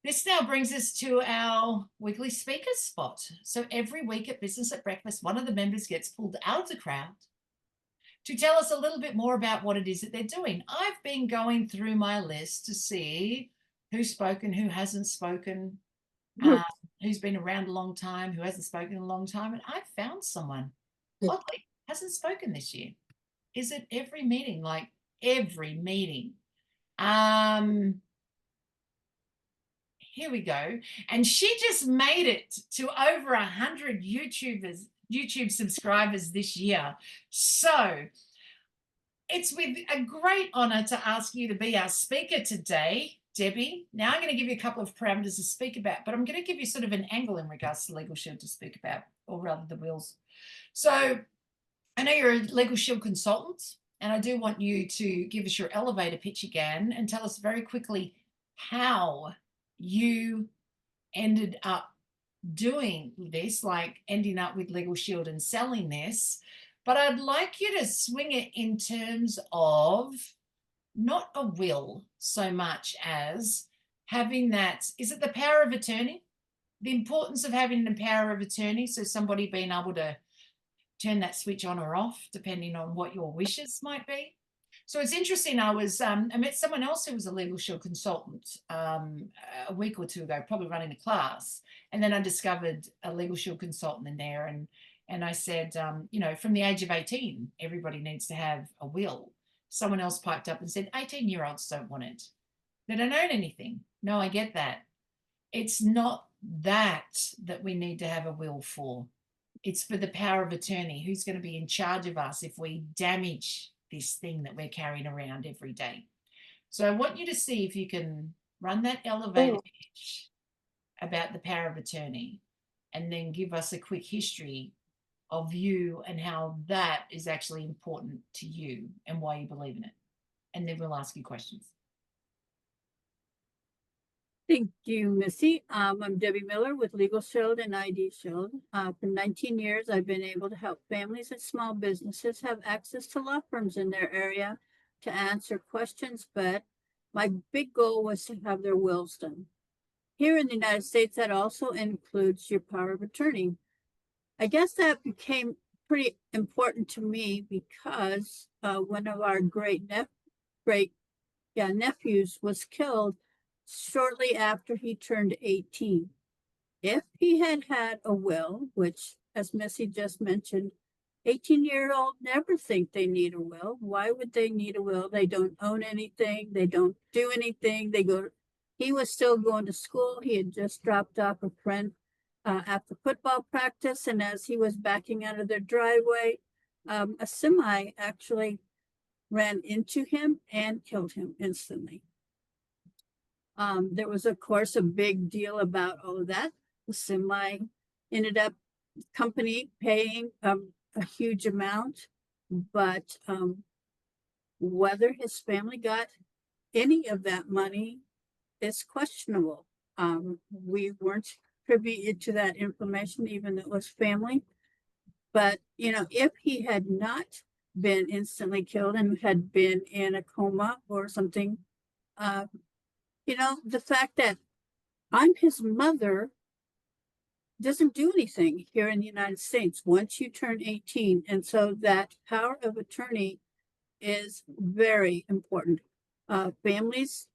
This now brings us to our weekly speaker spot. So every week at Business at Breakfast, one of the members gets pulled out of the crowd to tell us a little bit more about what it is that they're doing. I've been going through my list to see who's spoken, who hasn't spoken, uh, who's been around a long time, who hasn't spoken in a long time, and I found someone, oddly, hasn't spoken this year. Is it every meeting? Like every meeting. Here we go. And she just made it to over 100 YouTube subscribers this year. So it's with a great honor to ask you to be our speaker today, Deby. Now I'm going to give you a couple of parameters to speak about, but I'm going to give you sort of an angle in regards to LegalShield to speak about, or rather the wills. So I know you're a LegalShield consultant, and I do want you to give us your elevator pitch again and tell us very quickly how you ended up doing this, like ending up with LegalShield and selling this. But I'd like you to swing it in terms of not a will so much as having that, is it the power of attorney? The importance of having the power of attorney. So somebody being able to turn that switch on or off, depending on what your wishes might be. So it's interesting. I met someone else who was a LegalShield consultant a week or two ago, probably running a class, and then I discovered a LegalShield consultant in there, and I said, from the age of 18, everybody needs to have a will. Someone else piped up and said, 18-year-olds don't want it. They don't own anything. No, I get that. It's not that we need to have a will for. It's for the power of attorney. Who's going to be in charge of us if we damage this thing that we're carrying around every day? So I want you to see if you can run that elevator pitch about the power of attorney, and then give us a quick history of you and how that is actually important to you and why you believe in it. And then we'll ask you questions. Thank you, Missy. I'm Debbie Miller with LegalShield and ID Shield. For 19 years, I've been able to help families and small businesses have access to law firms in their area to answer questions, but my big goal was to have their wills done. Here in the United States, that also includes your power of attorney. I guess that became pretty important to me because one of our nephews was killed shortly after he turned 18. If he had had a will, which, as Missy just mentioned, 18-year-old never think they need a will. Why would they need a will? They don't own anything. They don't do anything. He was still going to school. He had just dropped off a friend at the football practice. And as he was backing out of their driveway, a semi actually ran into him and killed him instantly. There was, of course, a big deal about all of that. The semi ended up company paying a huge amount, but whether his family got any of that money is questionable. We weren't privy to that information, even though it was family. But, if he had not been instantly killed and had been in a coma or something, the fact that I'm his mother doesn't do anything here in the United States once you turn 18. And so that power of attorney is very important. Families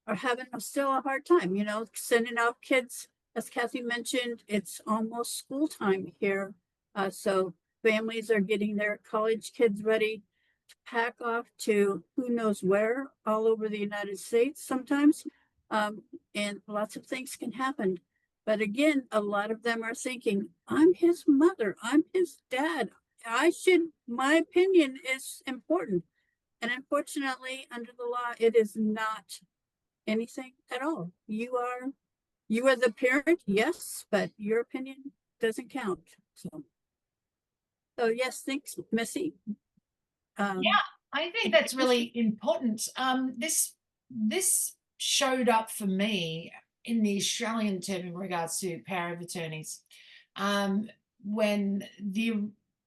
are having still a hard time, sending out kids. As Kathy mentioned, it's almost school time here. So families are getting their college kids ready to pack off to who knows where all over the United States sometimes. And lots of things can happen. But again, a lot of them are thinking, I'm his mother, I'm his dad. My opinion is important. And unfortunately, under the law, it is not anything at all. You are the parent, yes, but your opinion doesn't count. So yes, thanks, Missy. Yeah, I think that's really important. This showed up for me in the Australian term in regards to power of attorneys. When the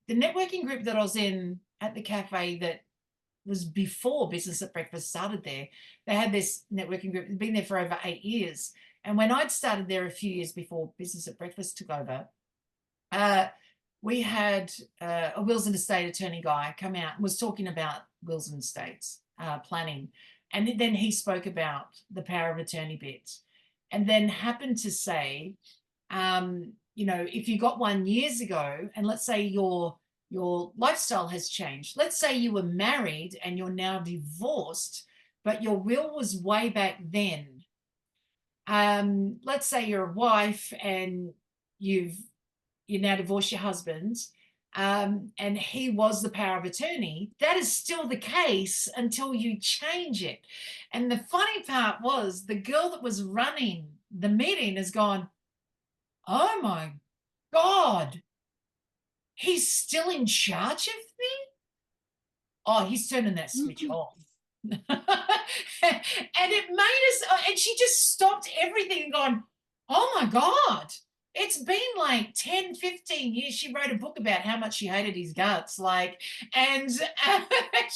networking group that I was in at the cafe that was before Business at Breakfast started there, they had this networking group, been there for over 8 years. And when I'd started there a few years before Business at Breakfast took over, we had a wills and estate attorney guy come out and was talking about wills and estates planning. And then he spoke about the power of attorney bit, and then happened to say, you know, if you got one years ago, and let's say your lifestyle has changed. Let's say you were married and you're now divorced, but your will was way back then. Let's say you're a wife and you now divorced your husband, and he was the power of attorney. That is still the case until you change it. And the funny part was, the girl that was running the meeting has gone, oh my God, he's still in charge of me? Oh, he's turning that switch off. And it made us, and she just stopped everything and gone, oh my God, it's been like 10, 15 years. She wrote a book about how much she hated his guts, like, and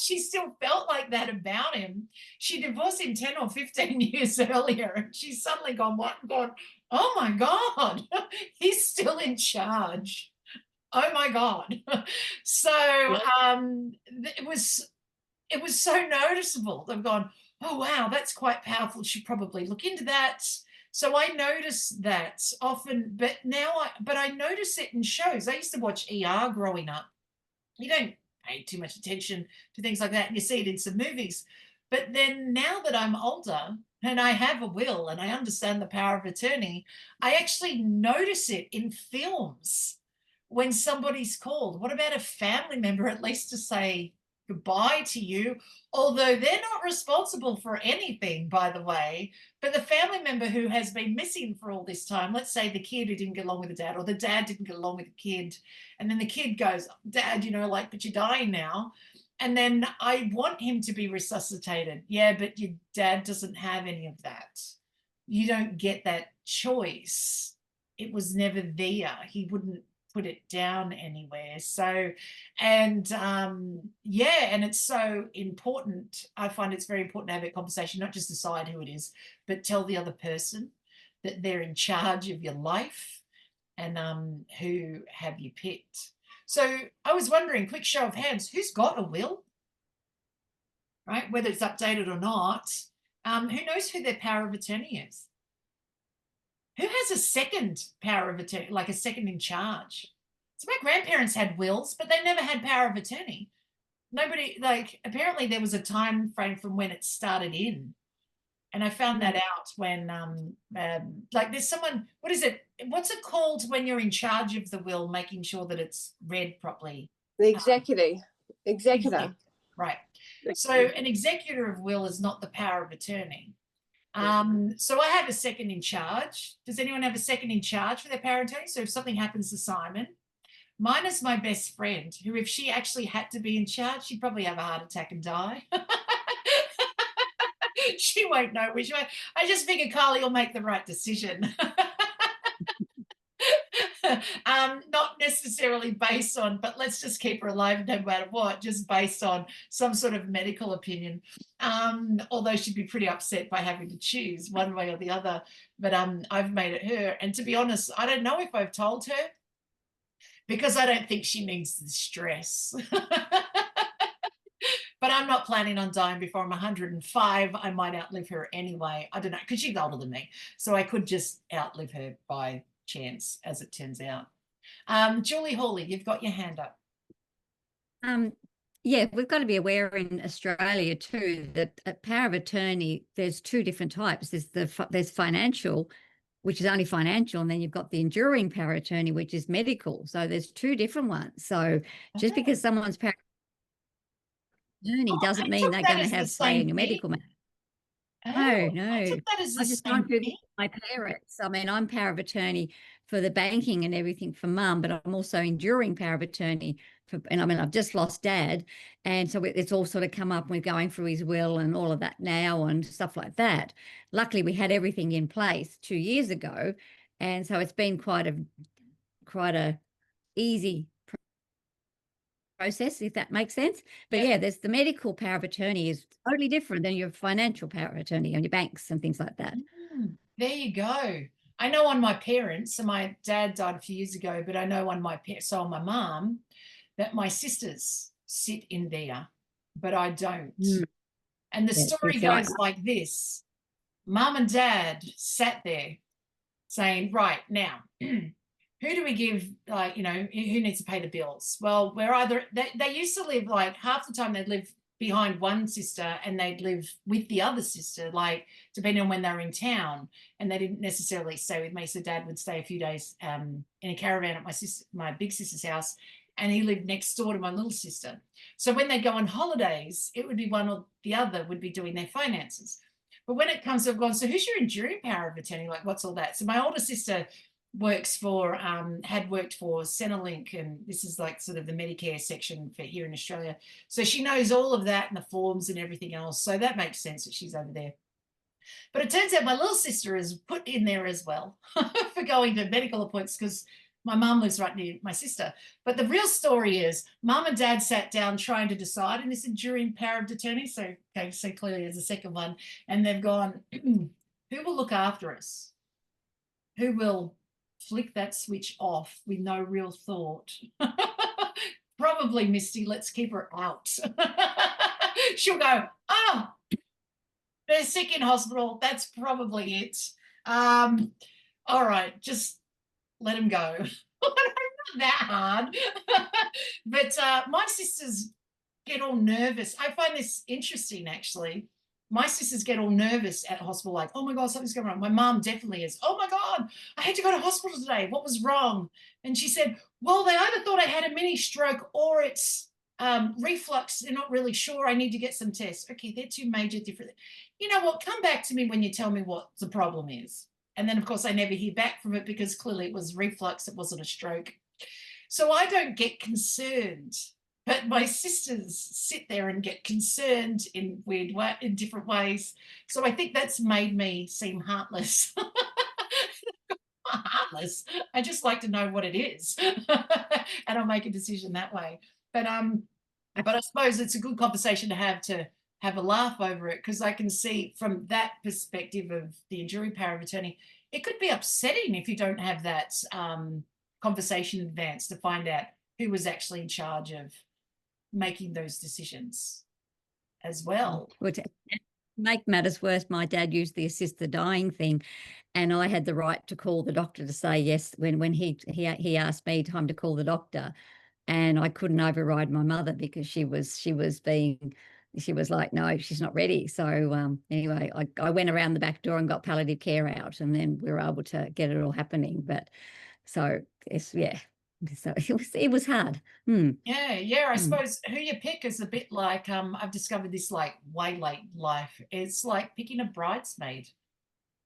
she still felt like that about him. She divorced him 10 or 15 years earlier, and she's suddenly gone, what? Gone, oh my God, he's still in charge. Oh my God. So it was so noticeable. They've gone, oh wow, that's quite powerful. Should probably look into that. So I notice that often, but I notice it in shows. I used to watch ER growing up. You don't pay too much attention to things like that, and you see it in some movies. But then now that I'm older and I have a will and I understand the power of attorney, I actually notice it in films when somebody's called. What about a family member, at least to say goodbye to you? Although they're not responsible for anything, by the way, but the family member who has been missing for all this time, let's say the kid who didn't get along with the dad, or the dad didn't get along with the kid, and then the kid goes, Dad, you know, like, but you're dying now. And then I want him to be resuscitated. Yeah, but your dad doesn't have any of that. You don't get that choice. It was never there. He wouldn't put it down anywhere. So, and yeah, and it's so important. I find it's very important to have a conversation, not just decide who it is, but tell the other person that they're in charge of your life, and who have you picked. So I was wondering, quick show of hands, who's got a will, right? Whether it's updated or not. Who knows who their power of attorney is? Who has a second power of attorney, like a second in charge? So my grandparents had wills, but they never had power of attorney. Nobody, like, apparently there was a time frame from when it started in. And I found that out when, like, there's someone, what is it? What's it called when you're in charge of the will, making sure that it's read properly? The executor. Right. So an executor of will is not the power of attorney. So I have a second in charge. Does anyone have a second in charge for their power of attorney? So if something happens to Simon, mine is my best friend, who, if she actually had to be in charge, she'd probably have a heart attack and die. She won't know which way. I just figure Carly will make the right decision. Not necessarily based on, but let's just keep her alive no matter what, just based on some sort of medical opinion. Although she'd be pretty upset by having to choose one way or the other. But I've made it her. And to be honest, I don't know if I've told her, because I don't think she needs the stress. But I'm not planning on dying before I'm 105. I might outlive her anyway. I don't know, because she's older than me. So I could just outlive her by chance, as it turns out. Julie Hawley, you've got your hand up. Yeah, we've got to be aware in Australia too that a power of attorney, there's two different types. There's financial, which is only financial, and then you've got the enduring power of attorney, which is medical. So there's two different ones. So just because someone's power of attorney doesn't mean they're going to have say in your medical matter. No. I just gone through my parents. I mean, I'm power of attorney for the banking and everything for Mum, but I'm also enduring power of attorney for, and I mean, I've just lost Dad, and so it's all sort of come up. We're going through his will and all of that now and stuff like that. Luckily, we had everything in place 2 years ago, and so it's been quite a easy process, if that makes sense. But yeah, there's the medical power of attorney is totally different than your financial power of attorney on your banks and things like that. There you go. I know on my parents, so my dad died a few years ago, but I know on my parents, so on my mom, that my sisters sit in there, but I don't. Mm. And the Yeah, story it's like, goes like this. Mom and dad sat there saying, right now, who do we give, like, you know, who needs to pay the bills? Well, we're either, they used to live, like, half the time they'd live behind one sister and they'd live with the other sister, like, depending on when they were in town. And they didn't necessarily stay with me. So dad would stay a few days in a caravan at my big sister's house. And he lived next door to my little sister. So when they go on holidays, it would be one or the other would be doing their finances. But when it comes to, I've gone, so who's your enduring power of attorney? Like, what's all that? So my older sister works for, had worked for Centrelink, and this is like sort of the Medicare section for here in Australia. So she knows all of that and the forms and everything else. So that makes sense that she's over there. But it turns out my little sister is put in there as well for going to medical appointments because my mum lives right near my sister. But the real story is mum and dad sat down trying to decide in this enduring power of attorney. So, okay, so clearly there's a second one. And they've gone, who will look after us? Who will flick that switch off with no real thought? Probably Misty, let's keep her out. She'll go, oh, they're sick in hospital. That's probably it. All right, just let them go. Not that hard. But my sisters get all nervous. I find this interesting, actually. My sisters get all nervous at hospital, like, oh my God, something's going wrong. My mom definitely is. Oh my God, I had to go to hospital today. What was wrong? And she said, well, they either thought I had a mini stroke or it's reflux. They're not really sure. I need to get some tests. Okay, they're two major different. You know what? Come back to me when you tell me what the problem is. And then, of course, I never hear back from it because clearly it was reflux. It wasn't a stroke. So I don't get concerned. But my sisters sit there and get concerned in weird way, in different ways. So I think that's made me seem heartless. Heartless. I just like to know what it is, and I'll make a decision that way. But I suppose it's a good conversation to have a laugh over it, because I can see from that perspective of the enduring power of attorney, it could be upsetting if you don't have that conversation in advance to find out who was actually in charge of making those decisions as well. to make matters worse, my dad used the assist the dying thing, and I had the right to call the doctor to say yes when he asked me time to call the doctor, and I couldn't override my mother because she was like, no, she's not ready. So anyway, I went around the back door and got palliative care out, and then we were able to get it all happening. But so it's, yeah, so it was hard. Yeah. I suppose who you pick is a bit like I've discovered this like way late life. It's like picking a bridesmaid.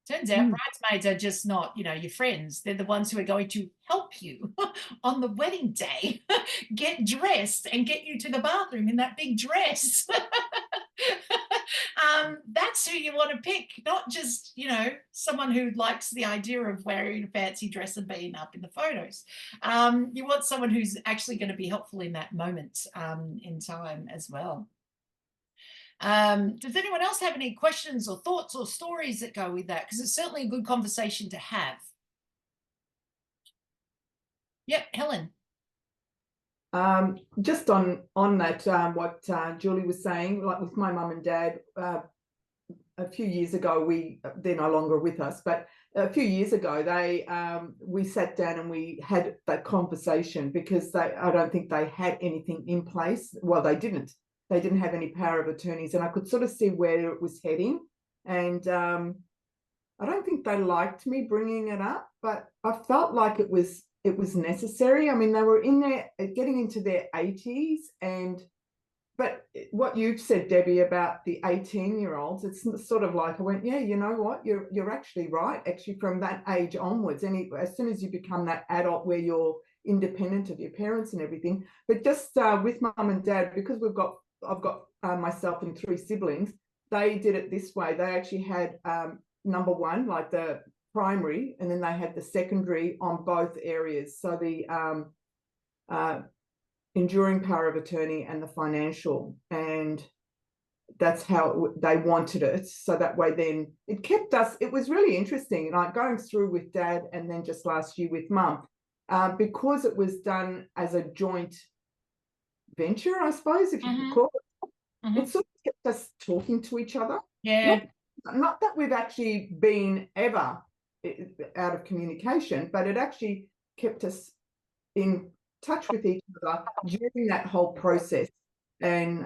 Turns out bridesmaids are just not, your friends. They're the ones who are going to help you on the wedding day get dressed and get you to the bathroom in that big dress. That's who you want to pick, not just, someone who likes the idea of wearing a fancy dress and being up in the photos. You want someone who's actually going to be helpful in that moment in time as well. Does anyone else have any questions or thoughts or stories that go with that? Because it's certainly a good conversation to have. Yep, Helen. Just on that, what Julie was saying, like with my mum and dad, a few years ago, they're no longer with us, but a few years ago, we sat down and we had that conversation because I don't think they had anything in place. Well, they didn't have any power of attorneys, and I could sort of see where it was heading. And I don't think they liked me bringing it up, but I felt like it was necessary. I mean, they were getting into their 80s, but what you've said, Debbie, about the 18-year-olds, it's sort of like I went, yeah, you know what, you're actually right. Actually, from that age onwards, as soon as you become that adult where you're independent of your parents and everything. But just with mum and dad, because I've got myself and 3 siblings, they did it this way. They actually had number one, like the primary, and then they had the secondary on both areas. So the enduring power of attorney and the financial. And that's how they wanted it. So that way then it kept us, it was really interesting, like going through with Dad and then just last year with Mum, because it was done as a joint venture, I suppose, if you could call it. It sort of kept us talking to each other. Yeah. Not that we've actually been ever out of communication, but it actually kept us in touch with each other during that whole process. And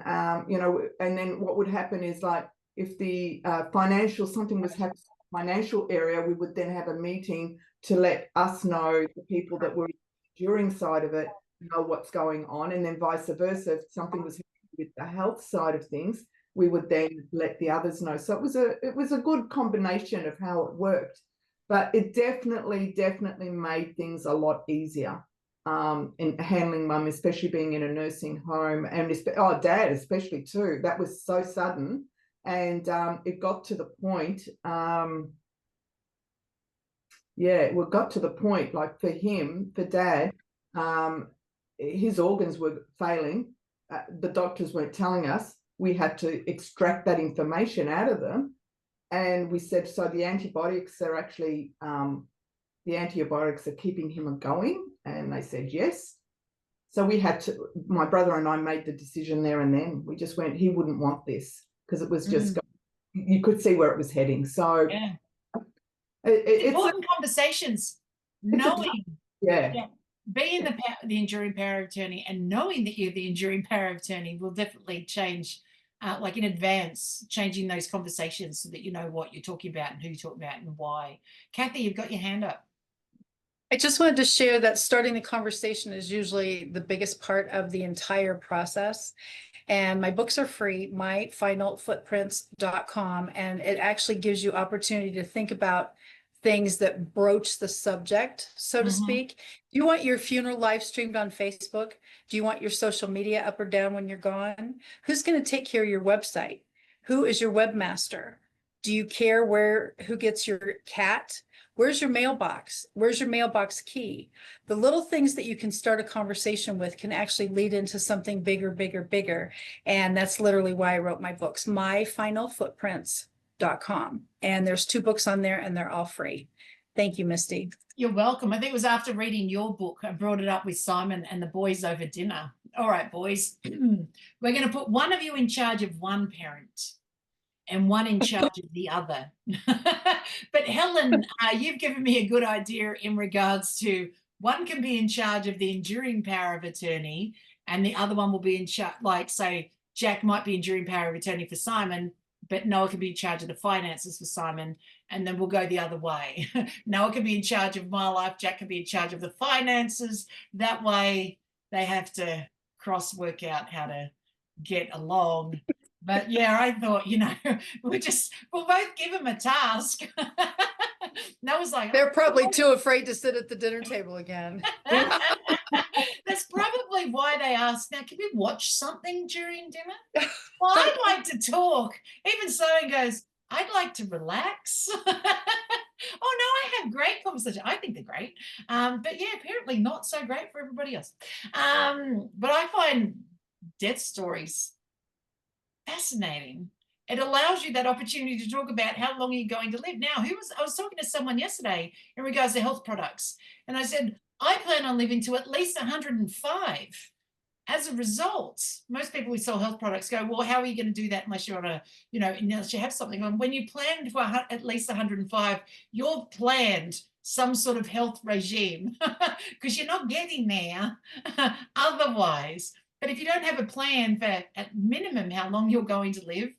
you know, and then what would happen is, like, if the something was happening in the financial area, we would then have a meeting to let us know, the people that were during side of it, know what's going on, and then vice versa. If something was happening with the health side of things, we would then let the others know. So it was a good combination of how it worked, but it definitely made things a lot easier in handling Mum, especially being in a nursing home, and Dad especially too. That was so sudden, and it got to the point. It got to the point, like for him, for Dad, his organs were failing. The doctors weren't telling us. We had to extract that information out of them. And we said, so the antibiotics are actually, the antibiotics are keeping him going. And they said, yes. So we had to, my brother and I made the decision there and then. We just went, he wouldn't want this, because it was just, you could see where it was heading. So Yeah. it's important conversations, knowing. Being the enduring power of attorney and knowing that you're the enduring power of attorney will definitely change, like in advance, changing those conversations so that you know what you're talking about and who you're talking about and why. Kathy, you've got your hand up. I just wanted to share that starting the conversation is usually the biggest part of the entire process. And my books are free, myfinalfootprints.com, and it actually gives you opportunity to think about things that broach the subject, so to speak. Do you want your funeral live streamed on Facebook? Do you want your social media up or down when you're gone? Who's going to take care of your website? Who is your webmaster? Do you care who gets your cat? Where's your mailbox? Where's your mailbox key? The little things that you can start a conversation with can actually lead into something bigger, bigger, bigger. And that's literally why I wrote my books, myfinalfootprints.com. And there's 2 books on there and they're all free. Thank you, Misty. You're welcome. I think it was after reading your book, I brought it up with Simon and the boys over dinner. All right, boys, we're going to put one of you in charge of one parent and one in charge of the other. But Helen, you've given me a good idea in regards to one can be in charge of the enduring power of attorney and the other one will be in charge, like say Jack might be enduring power of attorney for Simon, but Noah can be in charge of the finances for Simon, and then we'll go the other way. Noah can be in charge of my life, Jack can be in charge of the finances. That way they have to work out how to get along. But yeah, I thought, you know, we'll both give them a task. Noah's like, they're probably too afraid to sit at the dinner table again. That's probably why they asked, now, can we watch something during dinner? Well, I'd like to talk. Even Simon goes, I'd like to relax. Oh, no, I have great conversation. I think they're great. But yeah, apparently not so great for everybody else. But I find death stories fascinating. It allows you that opportunity to talk about how long you're going to live. Now, I was talking to someone yesterday in regards to health products, and I said, I plan on living to at least 105. As a result, most people who sell health products go, well, how are you going to do that unless you're on a, you know, unless you have something on? When you plan for at least 105, you've planned some sort of health regime because you're not getting there otherwise. But if you don't have a plan for at minimum how long you're going to live,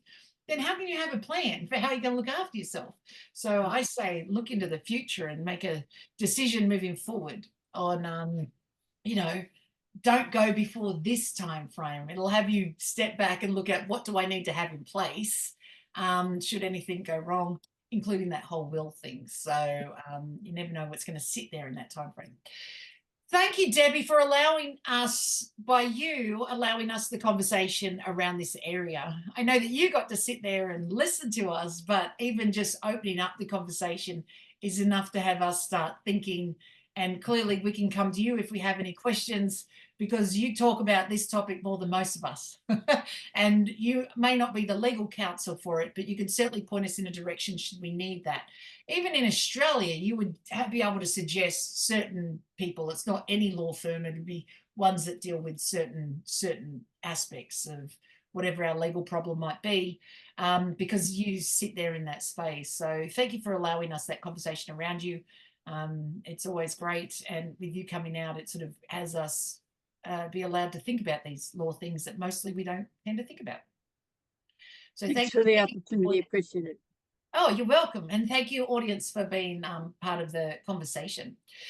then how can you have a plan for how you're going to look after yourself? So I say look into the future and make a decision moving forward on, you know, don't go before this time frame. It'll have you step back and look at what do I need to have in place should anything go wrong, including that whole will thing. So you never know what's going to sit there in that time frame. Thank you, Debbie, for allowing us the conversation around this area. I know that you got to sit there and listen to us, but even just opening up the conversation is enough to have us start thinking. And clearly we can come to you if we have any questions, because you talk about this topic more than most of us. And you may not be the legal counsel for it, but you can certainly point us in a direction should we need that. Even in Australia, you would be able to suggest certain people. It's not any law firm, it'd be ones that deal with certain aspects of whatever our legal problem might be, because you sit there in that space. So thank you for allowing us that conversation around you. It's always great, and with you coming out, it sort of has us be allowed to think about these law things that mostly we don't tend to think about. So Thanks thank for you. the opportunity. Appreciate it. Oh, you're welcome. And thank you, audience, for being part of the conversation.